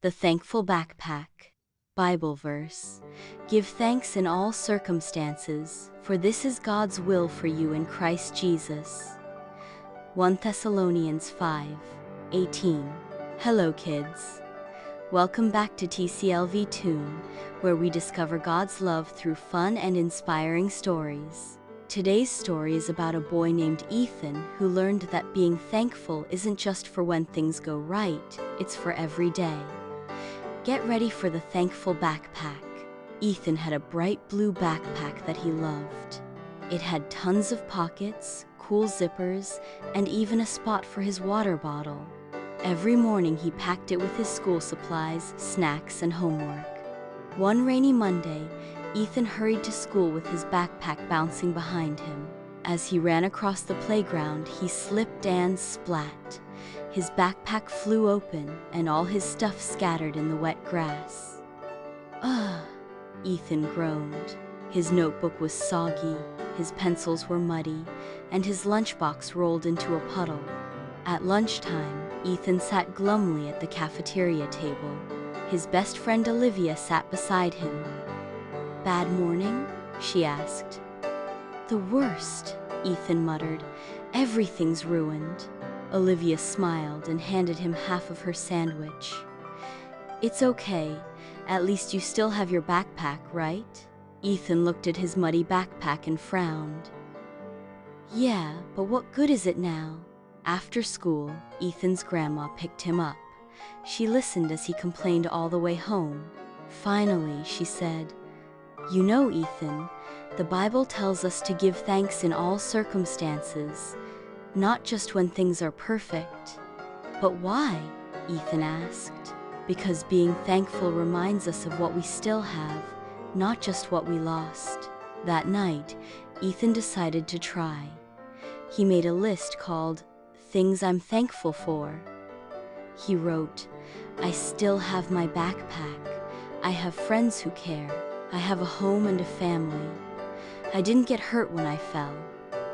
The Thankful Backpack. Bible verse. Give thanks in all circumstances, for this is God's will for you in Christ Jesus. 1 Thessalonians 5:18. Hello kids. Welcome back to TCLV TOON, where we discover God's love through fun and inspiring stories. Today's story is about a boy named Ethan who learned that being thankful isn't just for when things go right, it's for every day. Get ready for the thankful backpack. Ethan had a bright blue backpack that he loved. It had tons of pockets, cool zippers, and even a spot for his water bottle. Every morning he packed it with his school supplies, snacks, and homework. One rainy Monday, Ethan hurried to school with his backpack bouncing behind him. As he ran across the playground, he slipped and splat. His backpack flew open, and all his stuff scattered in the wet grass. Ugh, Ethan groaned. His notebook was soggy, his pencils were muddy, and his lunchbox rolled into a puddle. At lunchtime, Ethan sat glumly at the cafeteria table. His best friend Olivia sat beside him. "Bad morning?" she asked. "The worst," Ethan muttered. "Everything's ruined." Olivia smiled and handed him half of her sandwich. "It's okay. At least you still have your backpack, right?" Ethan looked at his muddy backpack and frowned. "Yeah, but what good is it now?" After school, Ethan's grandma picked him up. She listened as he complained all the way home. Finally, she said, "You know, Ethan, the Bible tells us to give thanks in all circumstances, not just when things are perfect." "But why?" Ethan asked. "Because being thankful reminds us of what we still have, not just what we lost." That night, Ethan decided to try. He made a list called Things I'm Thankful For. He wrote, "I still have my backpack. I have friends who care. I have a home and a family. I didn't get hurt when I fell."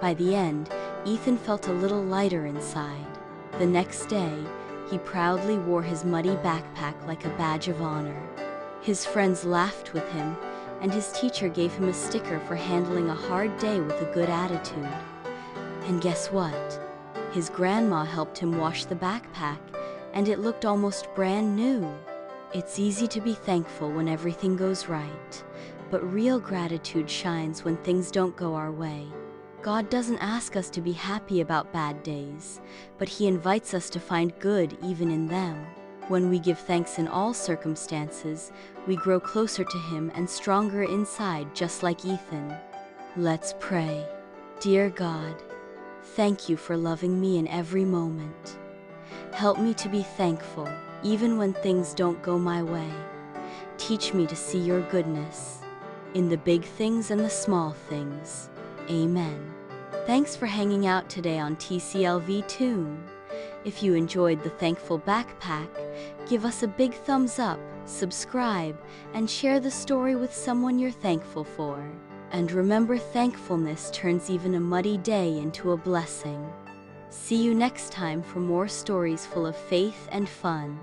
By the end, Ethan felt a little lighter inside. The next day, he proudly wore his muddy backpack like a badge of honor. His friends laughed with him, and his teacher gave him a sticker for handling a hard day with a good attitude. And guess what? His grandma helped him wash the backpack, and it looked almost brand new. It's easy to be thankful when everything goes right, but real gratitude shines when things don't go our way. God doesn't ask us to be happy about bad days, but He invites us to find good even in them. When we give thanks in all circumstances, we grow closer to Him and stronger inside, just like Ethan. Let's pray. Dear God, thank you for loving me in every moment. Help me to be thankful, even when things don't go my way. Teach me to see your goodness in the big things and the small things. Amen. Thanks for hanging out today on TCLV TOON. If you enjoyed the Thankful Backpack, give us a big thumbs up, subscribe, and share the story with someone you're thankful for. And remember, thankfulness turns even a muddy day into a blessing. See you next time for more stories full of faith and fun.